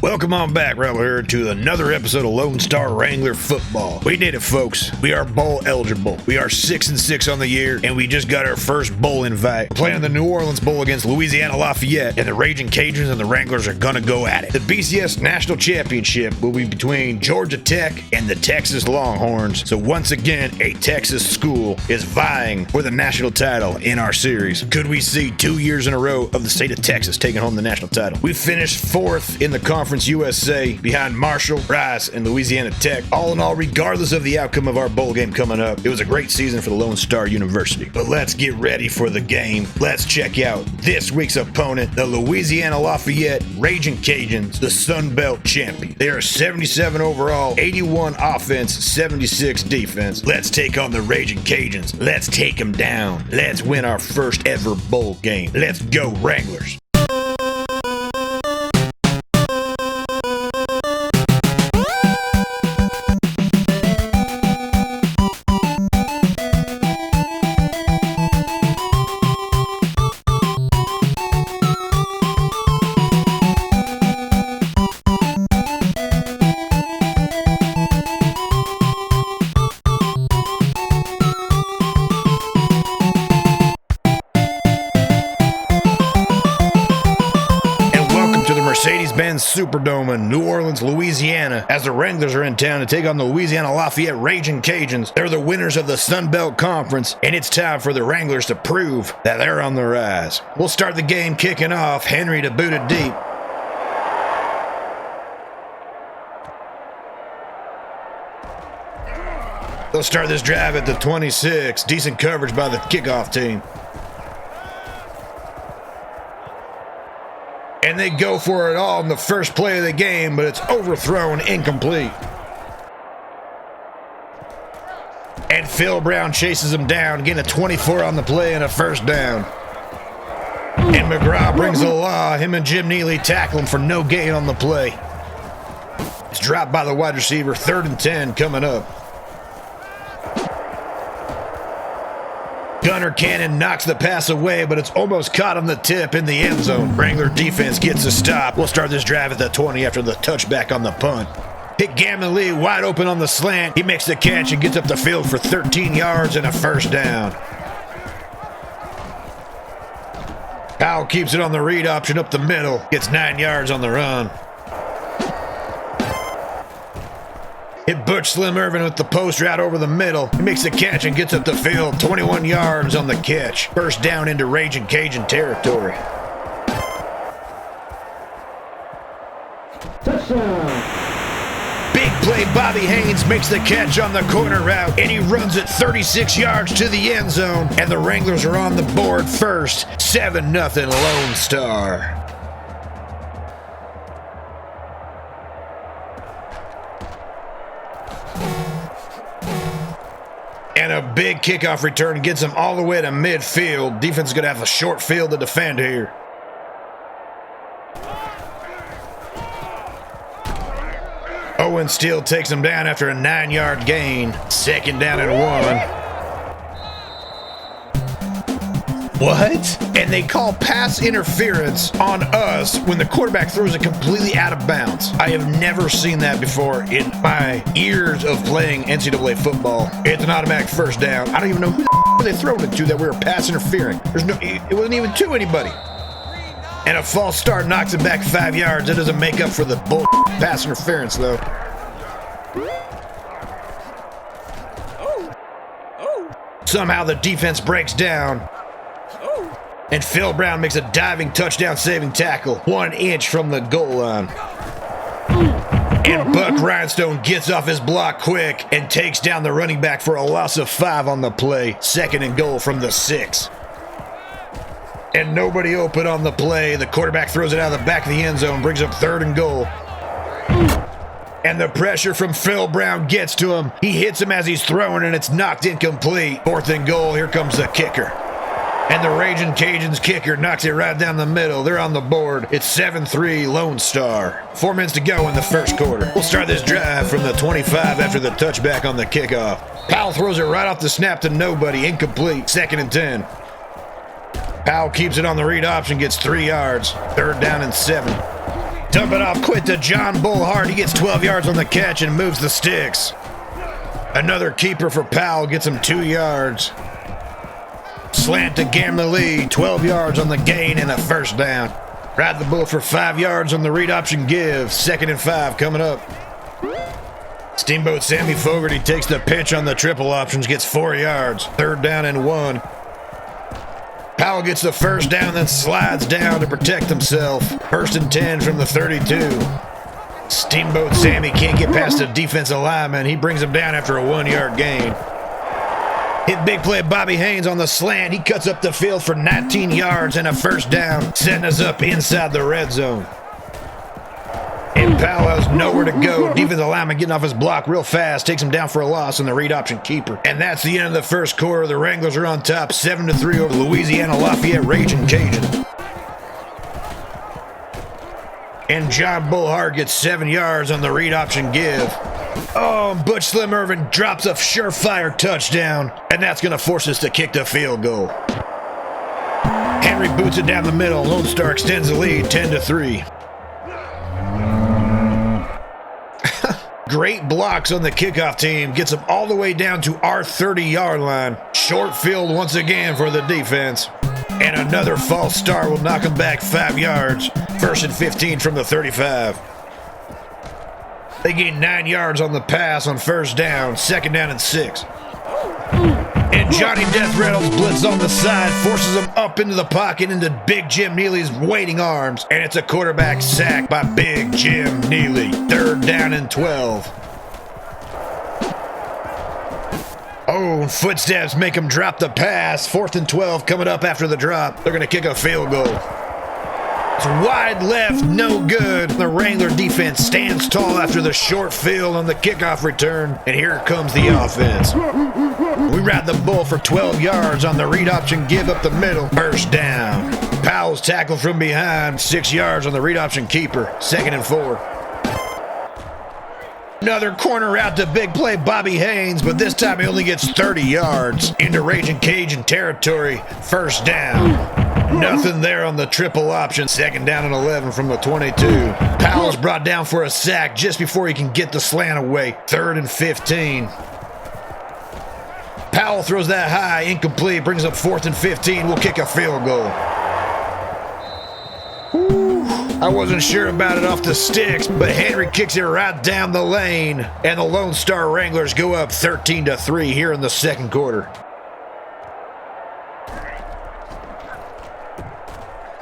Welcome on back, Rattler, to another episode of Lone Star Wrangler football. We did it, folks. We are bowl eligible. We are 6-6 on the year, and we just got our first bowl invite. We're playing the New Orleans Bowl against Louisiana Lafayette, and the Ragin Cajuns and the Wranglers are gonna go at it. The BCS National Championship will be between Georgia Tech and the Texas Longhorns. So once again, a Texas school is vying for the national title in our series. Could we see 2 years in a row of the state of Texas taking home the national title? We finished 4th in the Conference USA behind Marshall, Rice, and Louisiana Tech. All in all, regardless of the outcome of our bowl game coming up, it was a great season for the Lone Star University. But let's get ready for the game. Let's check out this week's opponent, the Louisiana Lafayette Ragin Cajuns, the Sun Belt champion. They are 77 overall, 81 offense, 76 defense. Let's take on the Ragin Cajuns. Let's take them down. Let's win our first ever bowl game. Let's go, Wranglers. Mercedes-Benz Superdome in New Orleans, Louisiana, as the Wranglers are in town to take on the Louisiana Lafayette Ragin Cajuns. They're the winners of the Sun Belt Conference, and it's time for the Wranglers to prove that they're on the rise. We'll start the game kicking off. Henry to boot it deep. They'll start this drive at the 26. Decent coverage by the kickoff team. And they go for it all in the first play of the game, but it's overthrown, incomplete. And Phil Brown chases him down, getting a 24 on the play and a first down. And McGraw brings the law. Him and Jim Neely tackle him for no gain on the play. It's dropped by the wide receiver. 3rd and 10 coming up. Gunnar Cannon knocks the pass away, but it's almost caught on the tip in the end zone. Wrangler defense gets a stop. We'll start this drive at the 20 after the touchback on the punt. Hit Gammon Lee wide open on the slant. He makes the catch and gets up the field for 13 yards and a first down. Powell keeps it on the read option up the middle. Gets 9 yards on the run. Hit Butch Slim Irvin with the post route over the middle. He makes the catch and gets up the field. 21 yards on the catch. First down into Ragin Cajun territory. Touchdown. Big play. Bobby Haynes makes the catch on the corner route, and he runs it 36 yards to the end zone. And the Wranglers are on the board first. 7-0 Lone Star. And a big kickoff return gets them all the way to midfield. Defense is going to have a short field to defend here. Owen Steele takes him down after a 9-yard gain. 2nd down and 1. What? And they call pass interference on us when the quarterback throws it completely out of bounds. I have never seen that before in my years of playing NCAA football. It's an automatic first down. I don't even know who the they throwing it to that we were pass interfering. It wasn't even to anybody. And a false start knocks it back 5 yards. It doesn't make up for the bull pass interference, though. Somehow the defense breaks down. And Phil Brown makes a diving touchdown-saving tackle 1 inch from the goal line. And Buck Rhinestone gets off his block quick and takes down the running back for a loss of 5 on the play. 2nd and goal from the 6. And nobody open on the play. The quarterback throws it out of the back of the end zone, brings up 3rd and goal. And the pressure from Phil Brown gets to him. He hits him as he's throwing, and it's knocked incomplete. 4th and goal. Here comes the kicker. And the Ragin Cajuns kicker knocks it right down the middle. They're on the board. It's 7-3 Lone Star. 4 minutes to go in the first quarter. We'll start this drive from the 25 after the touchback on the kickoff. Powell throws it right off the snap to nobody. Incomplete. 2nd and 10. Powell keeps it on the read option, gets 3 yards. 3rd down and 7. Dump it off quick to John Bullhart. He gets 12 yards on the catch and moves the sticks. Another keeper for Powell gets him 2 yards. Slant to Gamley, 12 yards on the gain and a first down. Ride the bull for 5 yards on the read option give. 2nd and 5 coming up. Steamboat Sammy Fogarty takes the pitch on the triple options, gets 4 yards. 3rd down and 1. Powell gets the first down, then slides down to protect himself. 1st and 10 from the 32. Steamboat Sammy can't get past the defensive lineman. He brings him down after a 1-yard gain. Hit big play Bobby Haynes on the slant. He cuts up the field for 19 yards and a first down, setting us up inside the red zone. And Powell has nowhere to go. Defensive lineman getting off his block real fast, takes him down for a loss on the read option keeper. And that's the end of the first quarter. The Wranglers are on top, 7-3 over Louisiana Lafayette Ragin Cajuns. And John Bullhart gets 7 yards on the read option give. Oh, Butch Slim Irvin drops a surefire touchdown, and that's going to force us to kick the field goal. Henry boots it down the middle. Lone Star extends the lead 10-3. Great blocks on the kickoff team. Gets them all the way down to our 30-yard line. Short field once again for the defense. And another false start will knock him back 5 yards. 1st and 15 from the 35. They gain 9 yards on the pass on 1st down. 2nd down and 6. And Johnny Death Reynolds blitz on the side, forces him up into the pocket into Big Jim Neely's waiting arms. And it's a quarterback sack by Big Jim Neely. 3rd down and 12. Oh, footsteps make him drop the pass. 4th and 12 coming up after the drop. They're going to kick a field goal. It's wide left, no good. The Wrangler defense stands tall after the short field on the kickoff return. And here comes the offense. We ride the bull for 12 yards on the read option give up the middle. 1st down. Powell's tackled from behind. 6 yards on the read option keeper. 2nd and 4. Another corner route to big play Bobby Haynes, but this time he only gets 30 yards into Ragin Cajun territory. 1st down. Nothing there on the triple option. 2nd down and 11 from the 22. Powell's brought down for a sack just before he can get the slant away. 3rd and 15. Powell throws that high, incomplete, brings up 4th and 15. We'll kick a field goal. I wasn't sure about it off the sticks, but Henry kicks it right down the lane, and the Lone Star Wranglers go up 13-3 here in the 2nd quarter.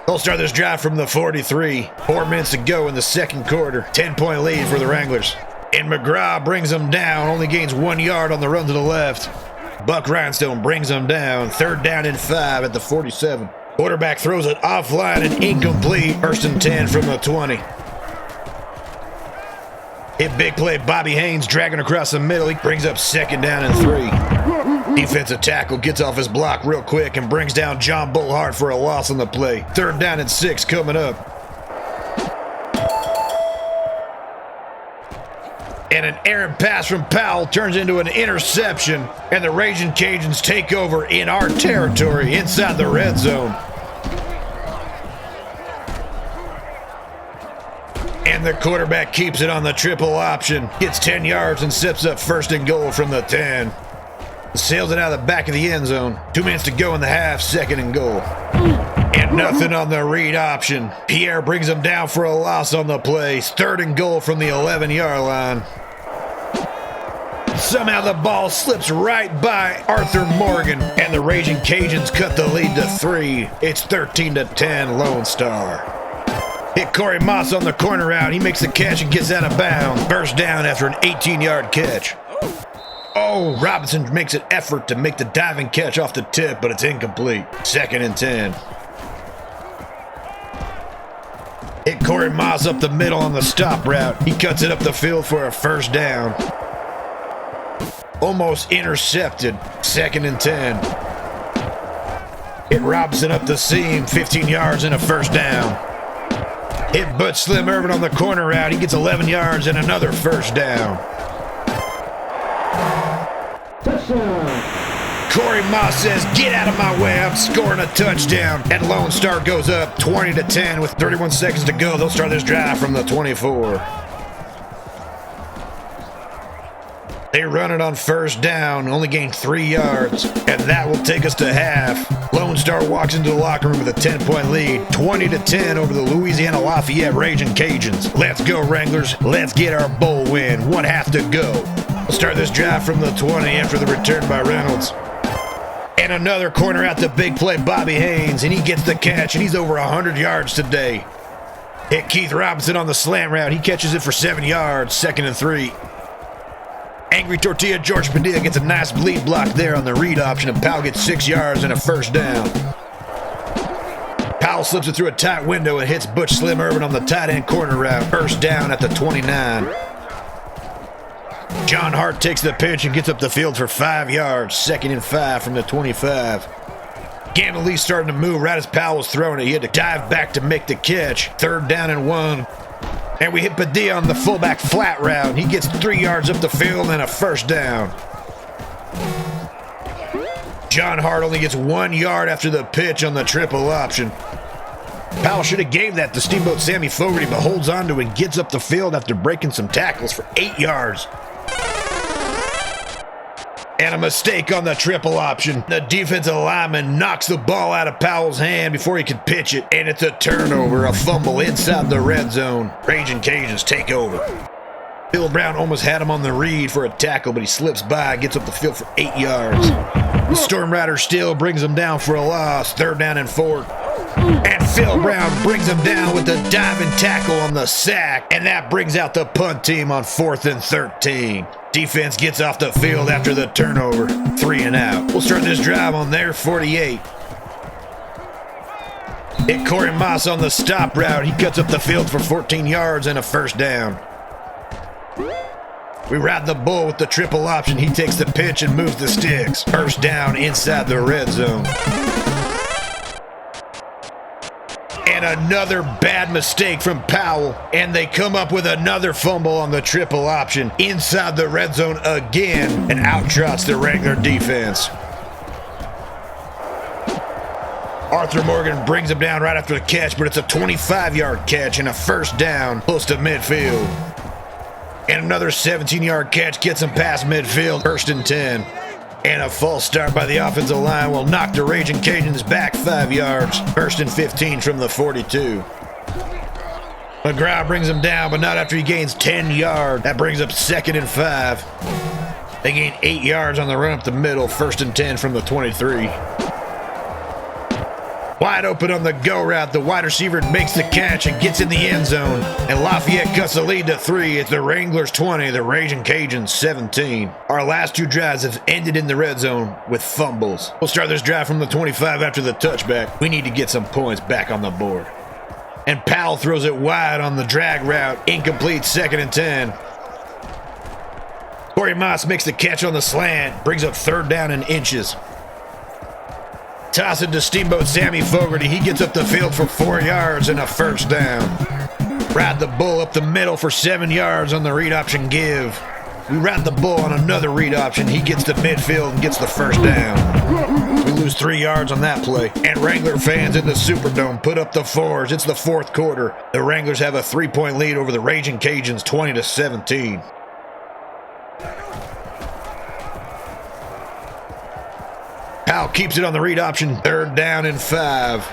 They'll start this drive from the 43. 4 minutes to go in the 2nd quarter. 10-point lead for the Wranglers. And McGraw brings them down, only gains 1 yard on the run to the left. Buck Rhinestone brings them down. 3rd down and 5 at the 47. Quarterback throws it offline and incomplete. 1st and 10 from the 20. Hit big play Bobby Haynes dragging across the middle. He brings up 2nd down and 3. Defensive tackle gets off his block real quick and brings down John Bullhart for a loss on the play. 3rd down and 6 coming up. And an errant pass from Powell turns into an interception, and the Ragin Cajuns take over in our territory inside the red zone. And the quarterback keeps it on the triple option, gets 10 yards and steps up 1st and goal from the 10. Sails it out of the back of the end zone. 2 minutes to go in the half, 2nd and goal. And nothing on the read option. Pierre brings him down for a loss on the play. 3rd and goal from the 11-yard line. Somehow the ball slips right by Arthur Morgan, and the Ragin Cajuns cut the lead to 3. It's 13-10 Lone Star. Hit Corey Moss on the corner out. He makes the catch and gets out of bounds. 1st down after an 18-yard catch. Oh, Robinson makes an effort to make the diving catch off the tip, but it's incomplete. 2nd and 10. Hit Corey Moss up the middle on the stop route. He cuts it up the field for a 1st down. Almost intercepted. 2nd and 10. Hit Robinson up the seam. 15 yards and a 1st down. Hit Butch Slim Irvin on the corner route. He gets 11 yards and another 1st down. Corey Moss says, get out of my way, I'm scoring a touchdown. And Lone Star goes up 20-10 with 31 seconds to go. They'll start this drive from the 24. They run it on first down, only gain 3 yards, and that will take us to half. Lone Star walks into the locker room with a 10-point lead, 20-10 over the Louisiana Lafayette Ragin Cajuns. Let's go, Wranglers. Let's get our bowl win. 1 half to go. We'll start this drive from the 20 after the return by Reynolds. And another corner out to big play Bobby Haynes, and he gets the catch, and he's over 100 yards today. Hit Keith Robinson on the slant route. He catches it for 7 yards, 2nd and 3. Angry Tortilla George Padilla gets a nice bleed block there on the read option, and Powell gets 6 yards and a first down. Powell slips it through a tight window and hits Butch Slim Irvin on the tight end corner route. First down at the 29. John Hart takes the pitch and gets up the field for 5 yards, 2nd and 5 from the 25. Gamble Lee's starting to move right as Powell was throwing it. He had to dive back to make the catch. 3rd down and 1. And we hit Padilla on the fullback flat route. He gets 3 yards up the field and a first down. John Hart only gets 1 yard after the pitch on the triple option. Powell should have gave that to Steamboat Sammy Fogarty, but holds on to it and gets up the field after breaking some tackles for 8 yards. And a mistake on the triple option. The defensive lineman knocks the ball out of Powell's hand before he can pitch it, and it's a turnover, a fumble inside the red zone. Ragin Cajuns take over. Bill Brown almost had him on the read for a tackle, but he slips by, gets up the field for 8 yards. The Storm Rider still brings him down for a loss, 3rd down and 4. And Phil Brown brings him down with the diving tackle on the sack, and that brings out the punt team on 4th and 13. Defense gets off the field after the turnover, 3 and out. We'll start this drive on their 48. Hit Corey Moss on the stop route. He cuts up the field for 14 yards and a first down. We ride the bull with the triple option. He takes the pitch and moves the sticks. First down inside the red zone. And another bad mistake from Powell, and they come up with another fumble on the triple option inside the red zone again, and out trots the Wrangler defense. Arthur Morgan brings him down right after the catch, but it's a 25-yard catch and a first down close to midfield. And another 17-yard catch gets him past midfield, 1st and 10. And a false start by the offensive line will knock the Ragin Cajuns back 5 yards. 1st and 15 from the 42. McGraw brings him down, but not after he gains 10 yards. That brings up 2nd and 5. They gain 8 yards on the run up the middle. 1st and 10 from the 23. Wide open on the go route, the wide receiver makes the catch and gets in the end zone. And Lafayette cuts the lead to 3. It's the Wranglers 20, the Ragin Cajuns 17. Our last 2 drives have ended in the red zone with fumbles. We'll start this drive from the 25 after the touchback. We need to get some points back on the board. And Powell throws it wide on the drag route. Incomplete, 2nd and 10. Corey Moss makes the catch on the slant, brings up 3rd down in inches. Toss it to Steamboat Sammy Fogarty. He gets up the field for 4 yards and a first down. Ride the bull up the middle for 7 yards on the read option give. We ride the bull on another read option. He gets to midfield and gets the first down. We lose 3 yards on that play. And Wrangler fans in the Superdome put up the 4s. It's the 4th quarter. The Wranglers have a 3-point lead over the Ragin Cajuns, 20-17. Powell keeps it on the read option, 3rd down and 5.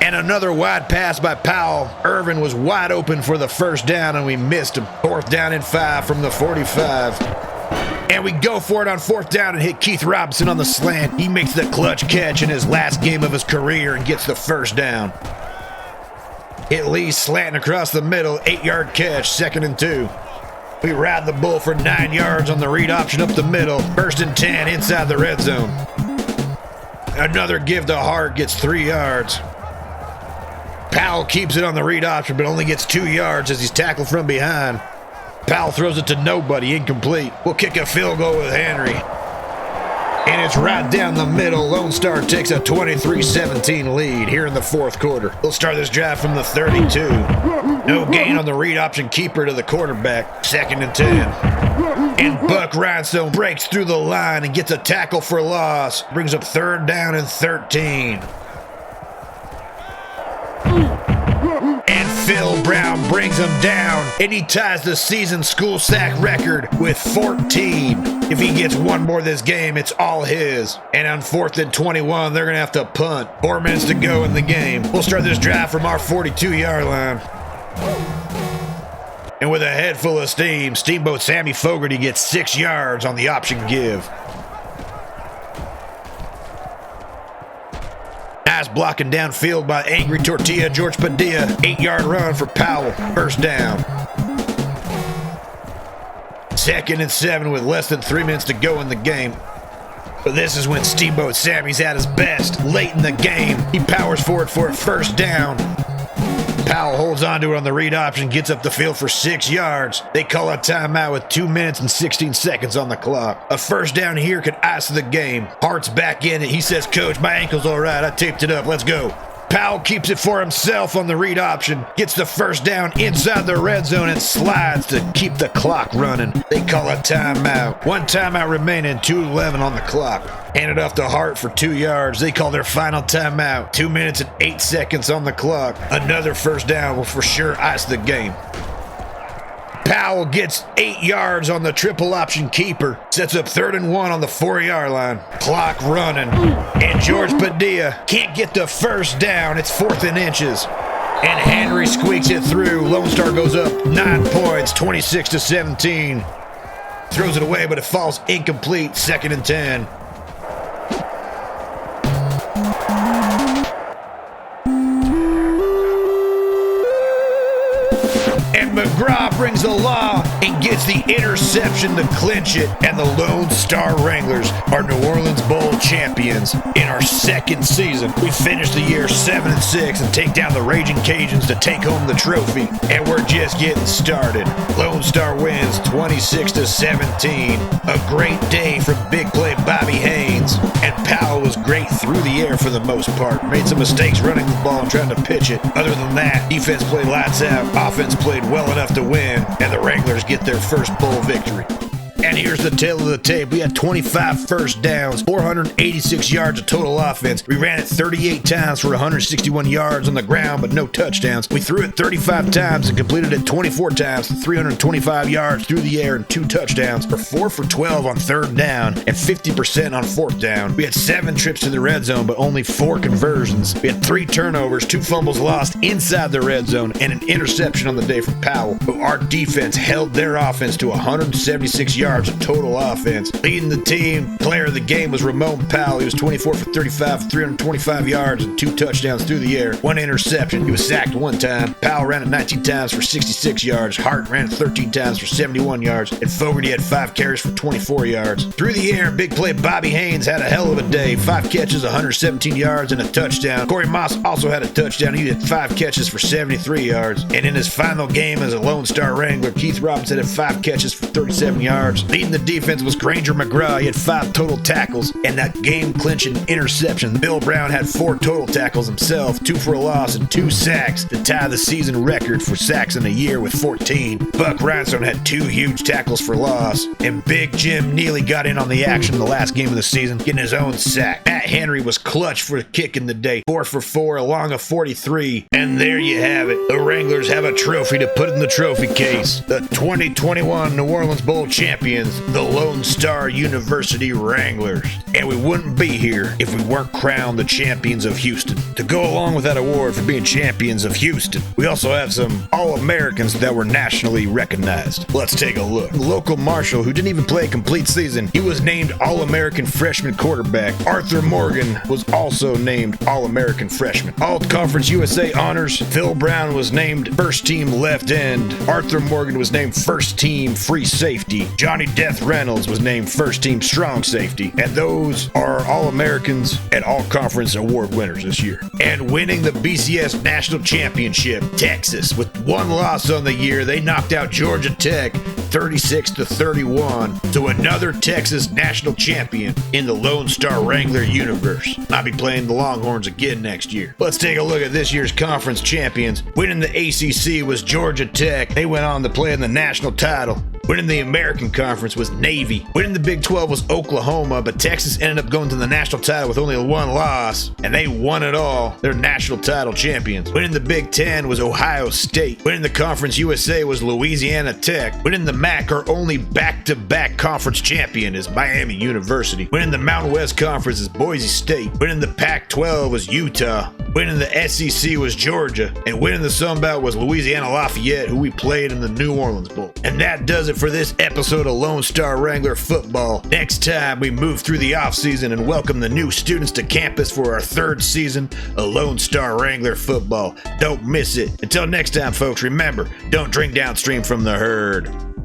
And another wide pass by Powell. Irvin was wide open for the first down, and we missed him. 4th down and 5 from the 45. And we go for it on 4th down and hit Keith Robinson on the slant. He makes the clutch catch in his last game of his career and gets the first down. Hit Lee slanting across the middle, 8-yard catch, 2nd and 2. We ride the bull for 9 yards on the read option up the middle. 1st and 10 inside the red zone. Another give to Hart gets 3 yards. Powell keeps it on the read option, but only gets 2 yards as he's tackled from behind. Powell throws it to nobody, incomplete. We'll kick a field goal with Henry. And it's right down the middle. Lone Star takes a 23-17 lead here in the fourth quarter. They'll start this drive from the 32. No gain on the read option keeper to the quarterback. 2nd and 10. And Buck Rhinestone breaks through the line and gets a tackle for loss. Brings up 3rd down and 13. And Phil Brown brings him down, and he ties the season school sack record with 14. If he gets one more this game, it's all his. And on 4th and 21, they're going to have to punt. 4 minutes to go in the game. We'll start this drive from our 42-yard line. And with a head full of steam, Steamboat Sammy Fogarty gets 6 yards on the option give. Nice blocking downfield by Angry Tortilla George Padilla. 8-yard run for Powell. 1st down. 2nd and 7 with less than 3 minutes to go in the game. But this is when Steamboat Sammy's at his best. Late in the game, he powers forward for a 1st down. Powell holds on to it on the read option, gets up the field for 6 yards. They call a timeout with 2 minutes and 16 seconds on the clock. A 1st down here could ice the game. Hart's back in it. He says, "Coach, my ankle's all right. I taped it up. Let's go." Powell keeps it for himself on the read option, gets the 1st down inside the red zone and slides to keep the clock running. They call a timeout. 1 timeout remaining, 2:11 on the clock. Hand it off to Hart for 2 yards. They call their final timeout. 2 minutes and 8 seconds on the clock. Another 1st down will for sure ice the game. Powell gets 8 yards on the triple option keeper. Sets up 3rd and 1 on the 4-yard line. Clock running. And George Padilla can't get the 1st down. It's 4th and inches. And Henry squeaks it through. Lone Star goes up 9 points, 26-17. Throws it away, but it falls incomplete. 2nd and 10. And McGraw brings the law and gets the interception to clinch it. And the Lone Star Wranglers are New Orleans Bowl champions in our 2nd season. We finished the year 7-6 and take down the Ragin Cajuns to take home the trophy. And we're just getting started. Lone Star wins 26-17. A great day from big play Bobby Haynes. And Powell was great through the air for the most part. Made some mistakes running the ball and trying to pitch it. Other than that, defense played lights out. Offense played well enough to win, and the Wranglers get their first bowl victory. And here's the tale of the tape. We had 25 1st downs, 486 yards of total offense. We ran it 38 times for 161 yards on the ground, but no touchdowns. We threw it 35 times and completed it 24 times for 325 yards through the air and 2 touchdowns for 4 for 12 on 3rd down and 50% on 4th down. We had 7 trips to the red zone, but only 4 conversions. We had 3 turnovers, 2 fumbles lost inside the red zone, and an interception on the day from Powell. But our defense held their offense to 176 yards of total offense. Leading the team, player of the game was Ramon Powell. He was 24 for 35, 325 yards and 2 touchdowns through the air. 1 interception. He was sacked 1 time. Powell ran it 19 times for 66 yards. Hart ran it 13 times for 71 yards. And Fogarty had 5 carries for 24 yards. Through the air, big play Bobby Haynes had a hell of a day. 5 catches, 117 yards and a touchdown. Corey Moss also had a touchdown. He had 5 catches for 73 yards. And in his final game as a Lone Star Wrangler, Keith Robinson had 5 catches for 37 yards. Leading the defense was Granger McGraw. He had 5 total tackles and that game-clinching interception. Bill Brown had 4 total tackles himself, 2 for a loss and 2 sacks to tie the season record for sacks in a year with 14. Buck Rhinestone had 2 huge tackles for loss, and Big Jim Neely got in on the action in the last game of the season, getting his own sack. Matt Henry was clutch for a kick in the day, 4 for 4 along a 43. And there you have it. The Wranglers have a trophy to put in the trophy case. The 2021 New Orleans Bowl champions, the Lone Star University Wranglers. And we wouldn't be here if we weren't crowned the champions of Houston. To go along with that award for being champions of Houston, we also have some All-Americans that were nationally recognized. Let's take a look. Local Marshall, who didn't even play a complete season, he was named All-American Freshman Quarterback. Arthur Morgan was also named All-American Freshman. All-Conference USA Honors, Phil Brown was named First Team Left End. Arthur Morgan was named First Team Free Safety. Johnny Death Reynolds was named first team strong safety, and those are All-Americans and All-Conference award winners this year. And winning the BCS National Championship, Texas, with one loss on the year, they knocked out Georgia Tech 36-31 to another Texas national champion in the Lone Star Wrangler universe. I'll be playing the Longhorns again next year. Let's take a look at this year's conference champions. Winning the ACC was Georgia Tech. They went on to play in the national title. Winning the American Conference was Navy. Winning the Big 12 was Oklahoma, but Texas ended up going to the national title with only one loss, and they won it all. They're national title champions. Winning the Big 10 was Ohio State. Winning the Conference USA was Louisiana Tech. Winning the MAC, our only back-to-back conference champion, is Miami University. Winning the Mountain West Conference is Boise State. Winning the Pac-12 was Utah. Winning the SEC was Georgia, and winning the Sun Belt was Louisiana Lafayette, who we played in the New Orleans Bowl. And that does it for this episode of Lone Star Wrangler Football. Next time, we move through the offseason and welcome the new students to campus for our third season of Lone Star Wrangler Football. Don't miss it. Until next time, folks, remember, don't drink downstream from the herd.